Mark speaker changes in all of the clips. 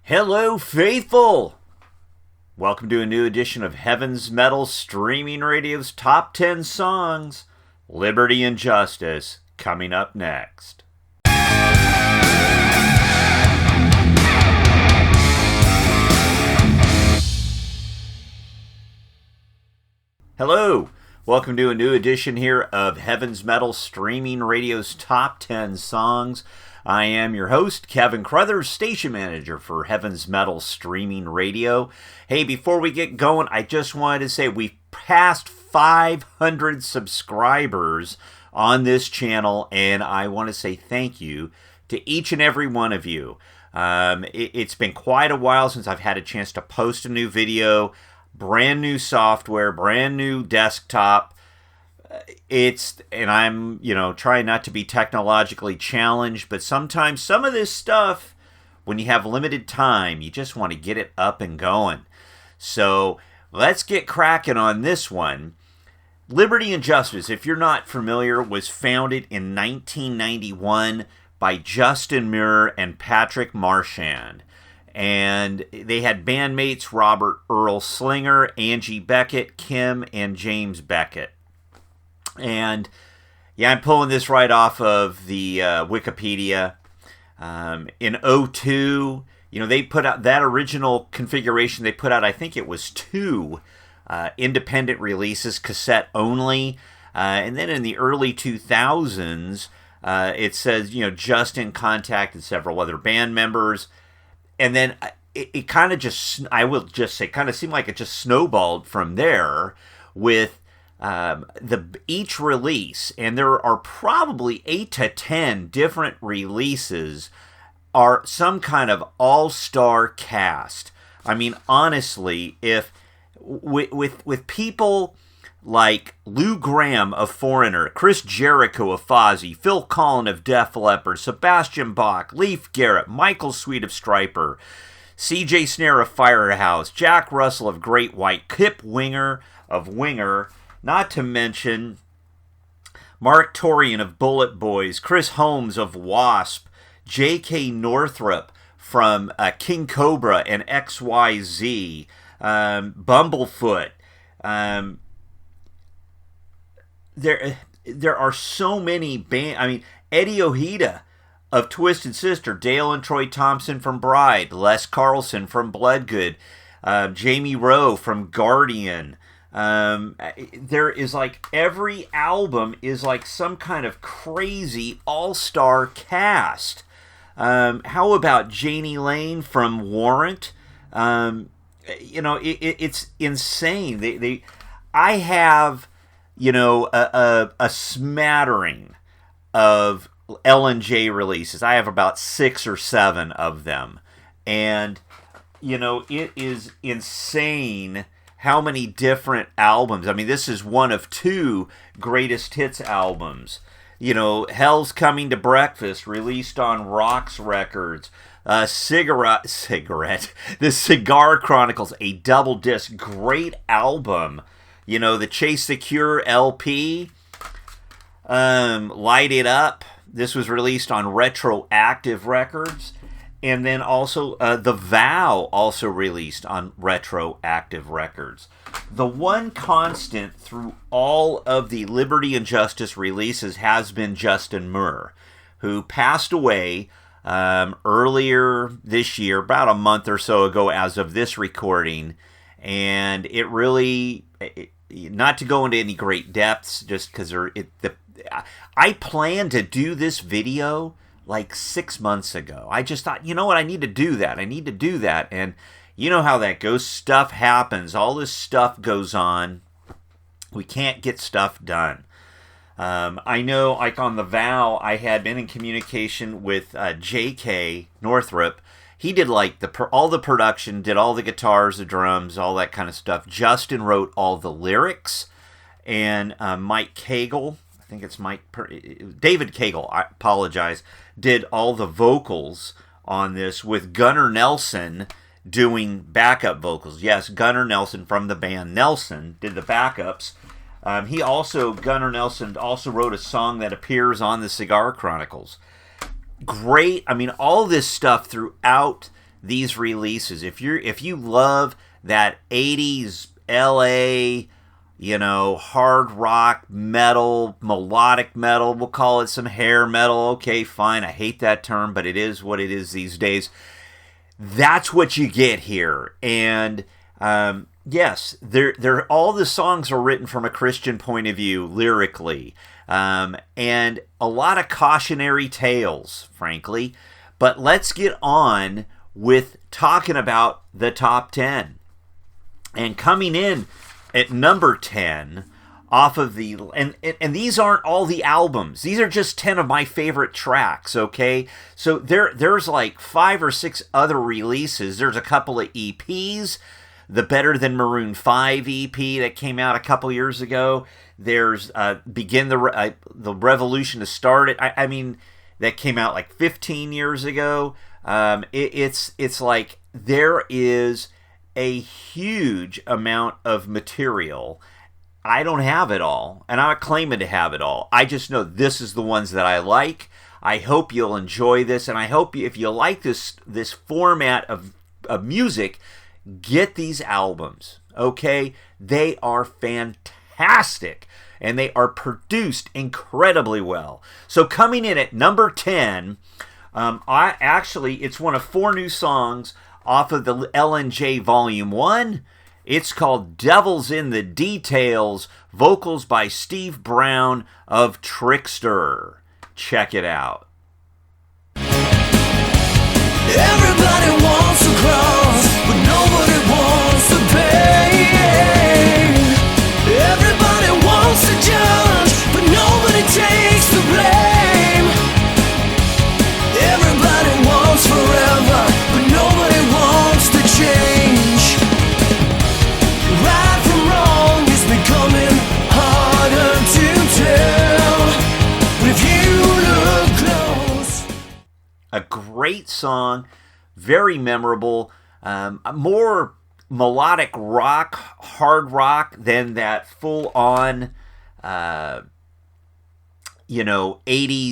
Speaker 1: Hello, faithful! Welcome to a new edition of Heaven's Metal Streaming Radio's Top 10 Songs. Liberty and Justice coming up next. Hello! Welcome to a new edition here of Heaven's Metal Streaming Radio's Top 10 Songs. I am your host, Keven Crothers, station manager for Heaven's Metal Streaming Radio. Hey, before we get going, I just wanted to say we've passed 500 subscribers on this channel, and I want to say thank you to each and every one of you. It's been quite a while since I've had a chance to post a new video, brand new software, brand new desktop. And I'm, trying not to be technologically challenged, but sometimes some of this stuff, when you have limited time, you just want to get it up and going. So let's get cracking on this one. Liberty and Justice, if you're not familiar, was founded in 1991 by Justin Muir and Patrick Marchand. And they had bandmates Robert Earl Slinger, Angie Beckett, Kim, and James Beckett. And yeah, I'm pulling this right off of the Wikipedia. In 2002, they put out that original configuration. They put out, I think it was 2 independent releases, cassette only. And then in the early 2000s, it says, Justin contacted several other band members. And then it kind of just, I will just say, kind of seemed like it just snowballed from there with each release, and there are probably 8 to 10 different releases, are some kind of all-star cast. I mean, honestly, if with people like Lou Gramm of Foreigner, Chris Jericho of Fozzy, Phil Collen of Def Leppard, Sebastian Bach, Leif Garrett, Michael Sweet of Stryper, C.J. Snare of Firehouse, Jack Russell of Great White, Kip Winger of Winger, not to mention Mark Torian of Bullet Boys, Chris Holmes of Wasp, J.K. Northrup from King Cobra and XYZ, Bumblefoot. There are so many bands. I mean, Eddie Ojeda of Twisted Sister, Dale and Troy Thompson from Bride, Les Carlson from Bloodgood, Jamie Rowe from Guardian. There is every album is like some kind of crazy all-star cast. How about Janie Lane from Warrant? It's insane. I have, a smattering of L&J releases. I have about 6 or 7 of them. And, it is insane how many different albums. I mean, this is one of 2 greatest hits albums. Hell's Coming to Breakfast, released on Rocks Records. The Cigar Chronicles, a double disc, great album. The Chase the Cure LP. Light It Up. This was released on Retroactive Records. And then also, The Vow, also released on Retroactive Records. The one constant through all of the Liberty and Justice releases has been Justin Muir, who passed away earlier this year, about a month or so ago as of this recording. And it really, not to go into any great depths, just because I planned to do this video 6 months ago. I just thought, I need to do that. And you know how that goes. Stuff happens. All this stuff goes on. We can't get stuff done. I know, on The Vow, I had been in communication with J.K. Northrup. He did all the production, did all the guitars, the drums, all that kind of stuff. Justin wrote all the lyrics, and Mike Cagle, I think it's David Cagle, I apologize, did all the vocals on this, with Gunnar Nelson doing backup vocals. Yes, Gunnar Nelson from the band Nelson did the backups. Gunnar Nelson also wrote a song that appears on the Cigar Chronicles. Great. I mean, all this stuff throughout these releases. If you love that 80s LA, hard rock, metal, melodic metal, we'll call it some hair metal. Okay, fine. I hate that term, but it is what it is these days. That's what you get here. And yes, they're all the songs are written from a Christian point of view, lyrically. And a lot of cautionary tales, frankly. But let's get on with talking about the top 10. And coming in at number 10 off of the... And these aren't all the albums. These are just 10 of my favorite tracks, okay? So there's like 5 or 6 other releases. There's a couple of EPs. The Better Than Maroon 5 EP that came out a couple years ago. There's Begin the Revolution to Start It. I mean, that came out like 15 years ago. It's like there is a huge amount of material. I don't have it all, and I'm not claiming to have it all. I just know this is the ones that I like. I hope you'll enjoy this, and I hope if you like this format of music, get these albums, okay? They are fantastic, and they are produced incredibly well. So coming in at number 10, it's one of 4 new songs off of the L&J Volume 1. It's called Devil's in the Details, vocals by Steve Brown of Trickster. Check it out.
Speaker 2: Everybody wants to cross, but nobody wants to pay. Everybody wants to judge, but nobody takes the blame. Everybody wants forever, but nobody wants to change. Right from wrong is becoming harder to tell. But if you look close...
Speaker 1: A great song, very memorable, more melodic rock, hard rock than that full-on, 80s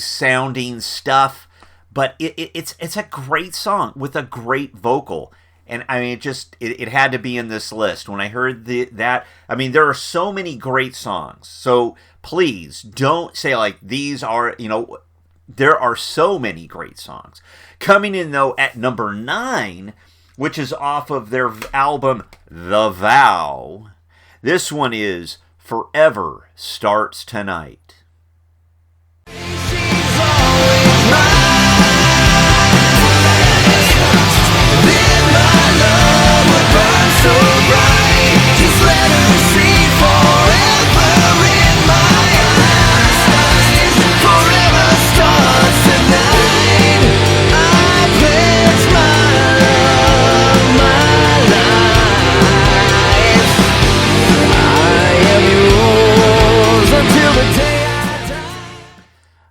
Speaker 1: sounding stuff. But it's a great song with a great vocal. And I mean, it had to be in this list. When I heard that, I mean, there are so many great songs. So please don't say like these are, there are so many great songs. Coming in, though, at number 9, which is off of their album, The Vow. This one is Forever Starts Tonight.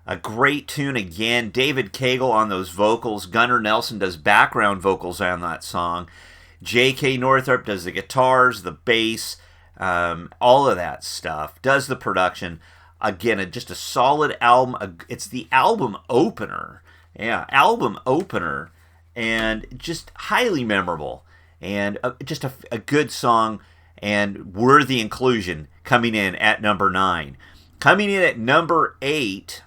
Speaker 1: A great tune again. David Cagle on those vocals. Gunnar Nelson does background vocals on that song. J.K. Northrup does the guitars, the bass, all of that stuff. Does the production. Again, just a solid album. It's the album opener. Yeah, album opener. And just highly memorable. And just a good song and worthy inclusion coming in at number 9. Coming in at number 8...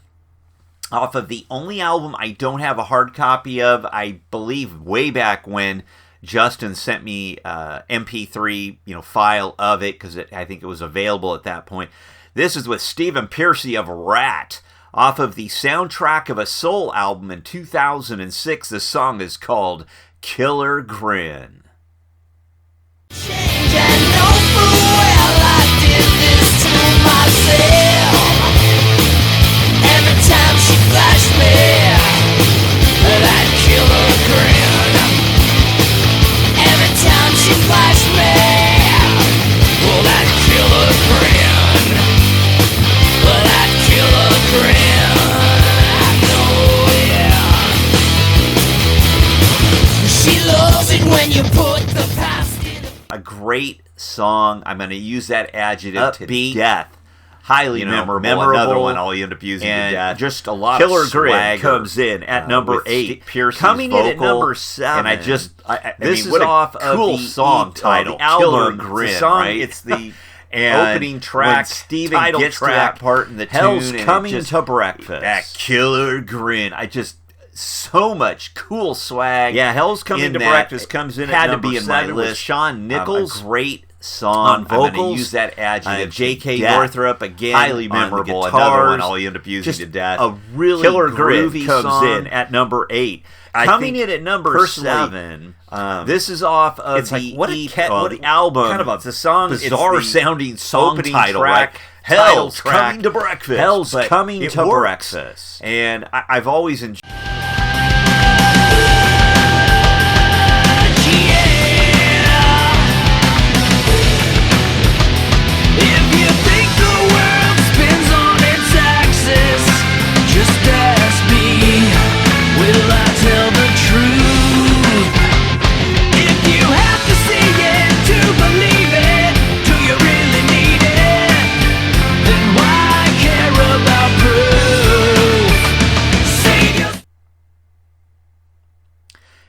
Speaker 1: off of the only album I don't have a hard copy of, I believe way back when Justin sent me MP3 file of it, because I think it was available at that point. This is with Stephen Pearcy of Rat, off of the Soundtrack of a Soul album in 2006. The song is called Killer Grin.
Speaker 2: Change and know full well I did this to myself. Every time she flashed me that killer grin. Every time she flashed me that killer grin. That killer grin. I know, yeah. She loves it when you put the past in.
Speaker 1: A great song. I'm going to use that adjective to death. highly memorable. Another one I'll end up using to death. Just a lot
Speaker 3: Killer
Speaker 1: of
Speaker 3: Grin comes in at number 8.
Speaker 1: Coming in at number 7.
Speaker 3: And
Speaker 1: this is off of
Speaker 3: cool
Speaker 1: the
Speaker 3: song title,
Speaker 1: Killer
Speaker 3: Grin,
Speaker 1: right?
Speaker 3: It's the
Speaker 1: opening track.
Speaker 3: When Steven gets to that part in the
Speaker 1: Hell's
Speaker 3: tune,
Speaker 1: Coming to Breakfast.
Speaker 3: That Killer Grin. So much cool swag.
Speaker 1: Yeah, Hell's Coming to Breakfast comes in at number 7
Speaker 3: my
Speaker 1: with
Speaker 3: list.
Speaker 1: Sean Nichols.
Speaker 3: A great song.
Speaker 1: On vocals.
Speaker 3: I'm going to use that adjective.
Speaker 1: J.K.
Speaker 3: Northrup again.
Speaker 1: Highly memorable.
Speaker 3: On the
Speaker 1: Another
Speaker 3: guitars.
Speaker 1: one I'll end up using to death.
Speaker 3: A really
Speaker 1: Killer
Speaker 3: groovy
Speaker 1: Grin
Speaker 3: comes
Speaker 1: song.
Speaker 3: in at number 8.
Speaker 1: Coming in at number 7. This is off of the album.
Speaker 3: Kind of a
Speaker 1: bizarre sounding song title,
Speaker 3: track.
Speaker 1: Right? Hell's Coming to Breakfast.
Speaker 3: Hell's Coming to
Speaker 1: Breakfast. And I've always enjoyed.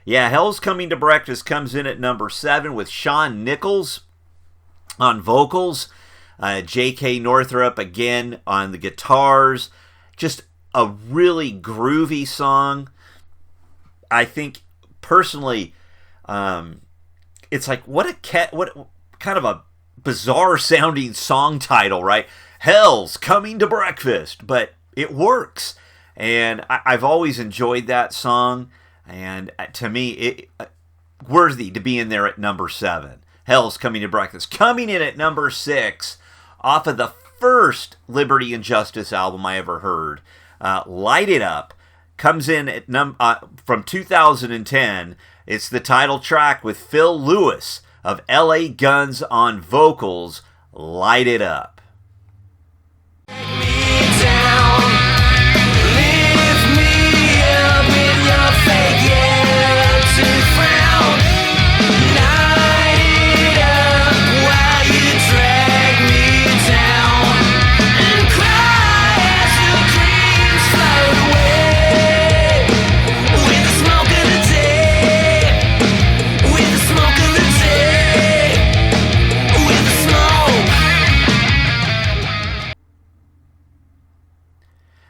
Speaker 1: Yeah, Hell's Coming to Breakfast comes in at number 7 with Sean Nichols on vocals. J.K. Northrup again on the guitars. Just a really groovy song. I think personally, it's like what kind of a bizarre sounding song title, right? Hell's Coming to Breakfast, but it works, and I've always enjoyed that song. And to me, it worthy to be in there at number 7. Hell's Coming to Breakfast. Coming in at number 6, off of the first Liberty and Justice album I ever heard, Light It Up, comes in at from 2010. It's the title track with Phil Lewis of LA Guns on vocals, Light It Up.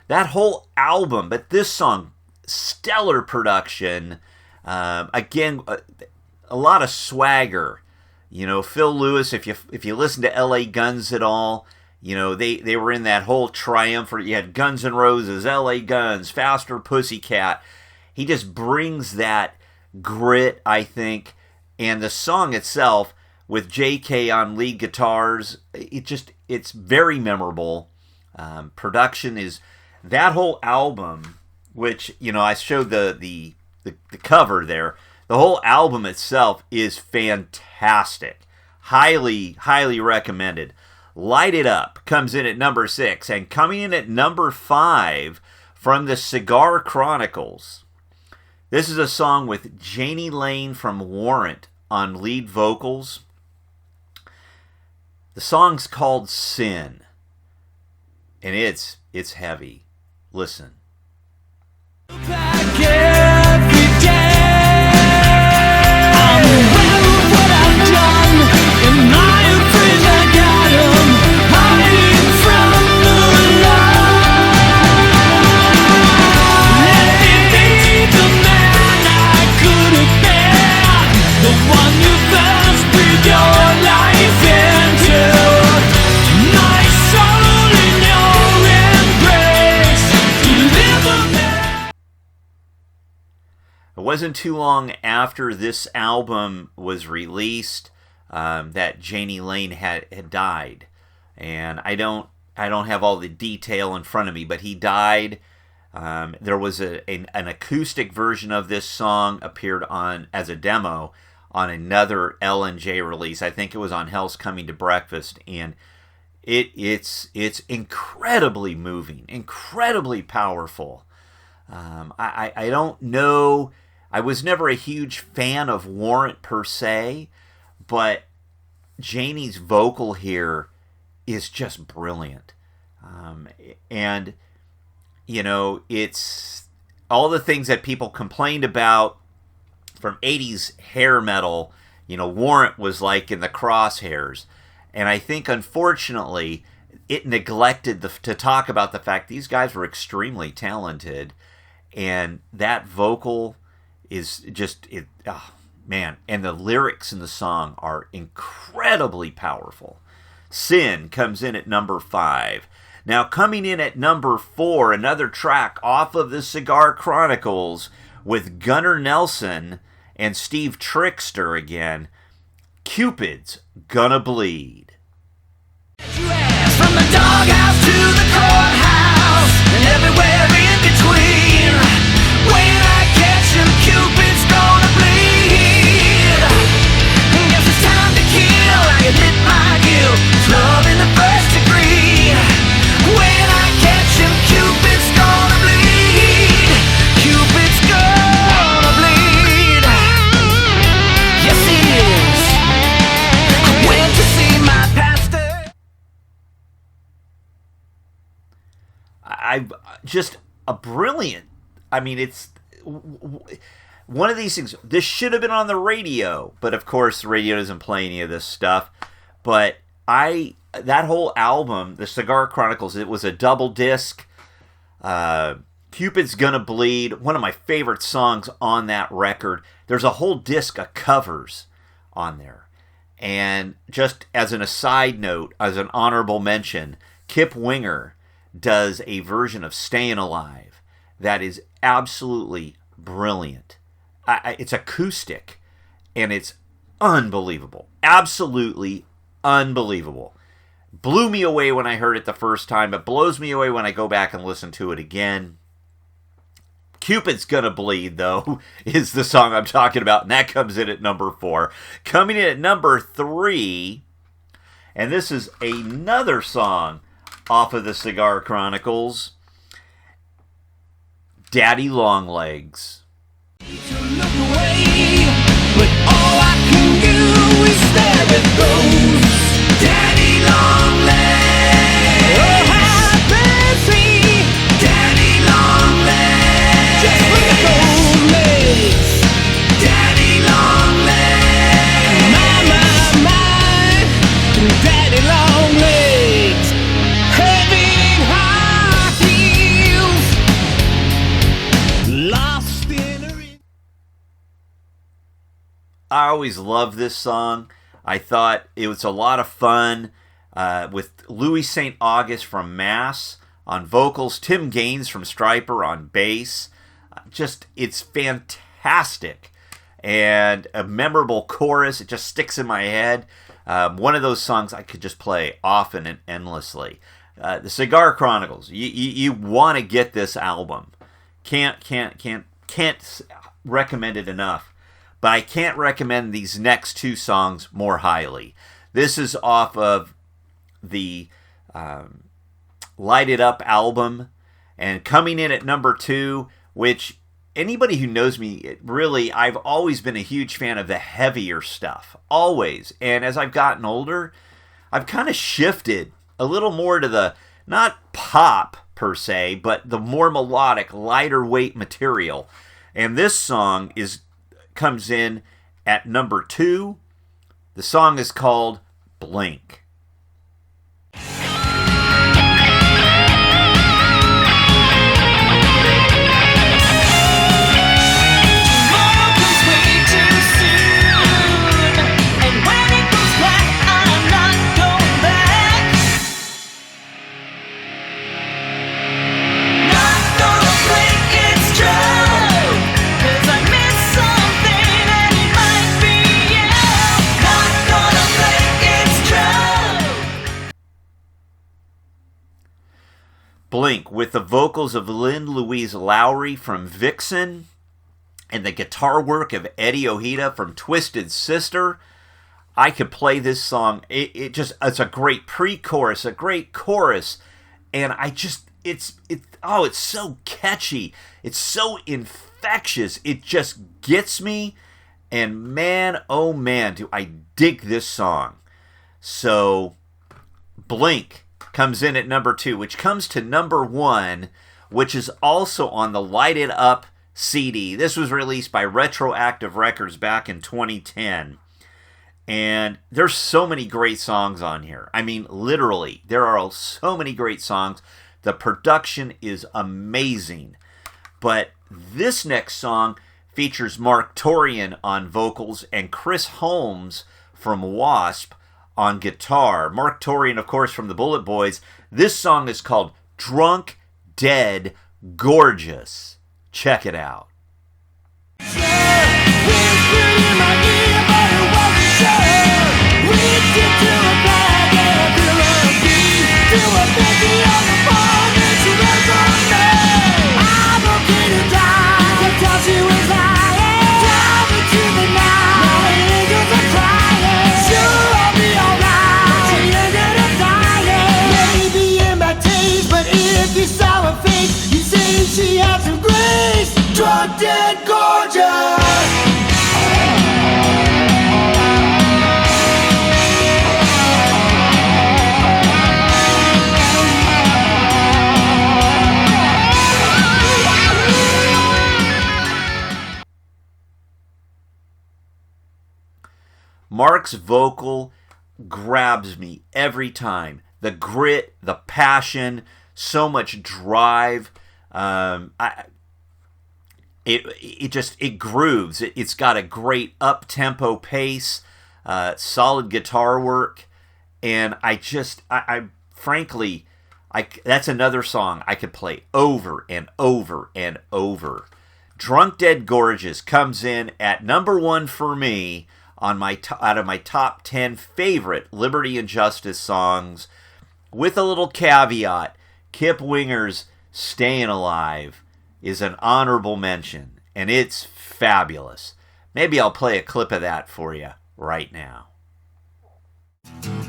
Speaker 1: That whole album, but this song, stellar production. Again, a lot of swagger. Phil Lewis, if you listen to LA Guns at all, they were in that whole triumvirate. You had Guns N' Roses, LA Guns, Faster Pussycat. He just brings that grit, I think, and the song itself with JK on lead guitars, it's very memorable. Production is that whole album, which I showed the cover there. The whole album itself is fantastic. Highly recommended. Light It Up comes in at number 6, and coming in at number 5 from the Cigar Chronicles. This is a song with Jani Lane from Warrant on lead vocals. The song's called Sin, and it's heavy. Listen. It wasn't too long after this album was released that Jani Lane had died, and I don't have all the detail in front of me, but he died. There was an acoustic version of this song appeared on as a demo on another L&J release. I think it was on Hell's Coming to Breakfast, and it's incredibly moving, incredibly powerful. I don't know. I was never a huge fan of Warrant per se, but Jani's vocal here is just brilliant. And, you know, it's all the things that people complained about from 80s hair metal, you know, Warrant was like in the crosshairs. And I think, unfortunately, it neglected to talk about the fact these guys were extremely talented. And that vocal is just, oh, man. And the lyrics in the song are incredibly powerful. Sin comes in at number 5. Now, coming in at number 4, another track off of the Cigar Chronicles with Gunnar Nelson and Steve Trickster again, Cupids, Gonna Bleed.
Speaker 2: From the doghouse to the courthouse and everywhere in between, when I catch him, Cupid's gonna bleed. Guess it's time to kill, I admit my guilt, it's love in the first degree. When I catch him, Cupid's gonna bleed. Cupid's gonna bleed. Yes, he is. I went to see my pastor.
Speaker 1: I just a brilliant. I mean, it's one of these things. This should have been on the radio, but of course, the radio doesn't play any of this stuff. But that whole album, the Cigar Chronicles, it was a double disc. Cupid's Gonna Bleed, one of my favorite songs on that record. There's a whole disc of covers on there. And just as an aside note, as an honorable mention, Kip Winger does a version of Stayin' Alive that is absolutely brilliant. It's acoustic, and it's unbelievable. Absolutely unbelievable. Blew me away when I heard it the first time. It blows me away when I go back and listen to it again. Cupid's Gonna Bleed, though, is the song I'm talking about, and that comes in at number 4. Coming in at number 3, and this is another song off of the Cigar Chronicles, Daddy Longlegs.
Speaker 2: To look away, but all I can do is stare at those daddy long legs. Oh, how busy, daddy long legs. Just look at those legs, daddy long legs. My, daddy long legs. Heavy high heels, lost in a
Speaker 1: I always loved this song. I thought it was a lot of fun with Louis St. August from Mass on vocals, Tim Gaines from Stryper on bass. It's fantastic. And a memorable chorus. It just sticks in my head. One of those songs I could just play often and endlessly. The Cigar Chronicles. You want to get this album. Can't recommend it enough. But I can't recommend these next 2 songs more highly. This is off of the Light It Up album. And coming in at number 2, which anybody who knows me, really, I've always been a huge fan of the heavier stuff. Always. And as I've gotten older, I've kind of shifted a little more to the, not pop per se, but the more melodic, lighter weight material. And this song comes in at number 2. The song is called Blink. Blink, with the vocals of Lynn Louise Lowry from Vixen and the guitar work of Eddie Ojeda from Twisted Sister. I could play this song. It's a great pre-chorus, a great chorus, and it's so catchy. It's so infectious. It just gets me, and man, oh man, do I dig this song. So, Blink, comes in at number 2, which comes to number 1, which is also on the Light It Up CD. This was released by Retroactive Records back in 2010. And there's so many great songs on here. I mean, literally, there are so many great songs. The production is amazing. But this next song features Mark Torian on vocals and Chris Holmes from Wasp on guitar. Mark Torian, of course, from the Bullet Boys. This song is called Drunk, Dead, Gorgeous. Check it out.
Speaker 2: She had some grace, drunk, dead, gorgeous.
Speaker 1: Mark's vocal grabs me every time. The grit, the passion, so much drive. It grooves. It's got a great up-tempo pace, solid guitar work, and frankly, that's another song I could play over and over and over. Drunk Dead Gorgeous comes in at number 1 for me on out of my top 10 favorite Liberty and Justice songs, with a little caveat: Kip Winger's Staying Alive is an honorable mention, and it's fabulous. Maybe I'll play a clip of that for you right now.
Speaker 2: Well,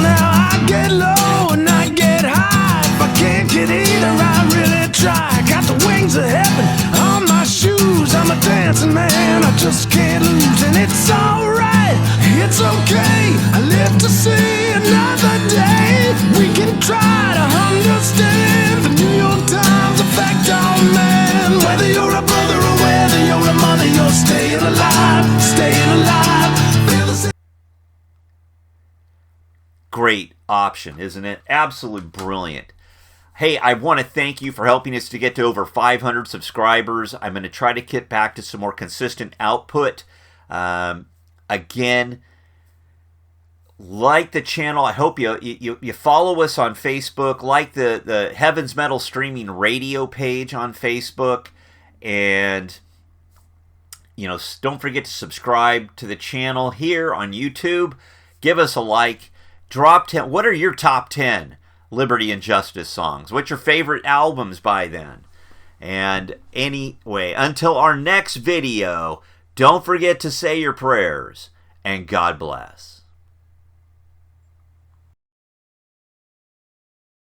Speaker 2: now I get low and I get high. If I can't get either, I really try. Got the wings of heaven on my shoes. I'm a dancing man, I just can't lose. And it's alright, it's okay. I live to see another day. We can try to understand the New York Times effect on man. Whether you're a brother or whether you're a mother, you're staying alive, staying alive. Feel the same.
Speaker 1: Great option, isn't it? Absolutely brilliant. Hey, I want to thank you for helping us to get to over 500 subscribers. I'm going to try to get back to some more consistent output. Again, like the channel. I hope you follow us on Facebook. Like the Heaven's Metal Streaming Radio page on Facebook. And, don't forget to subscribe to the channel here on YouTube. Give us a like. Drop 10. What are your top 10 Liberty and Justice songs? What's your favorite albums by them? And anyway, until our next video, don't forget to say your prayers, and God bless.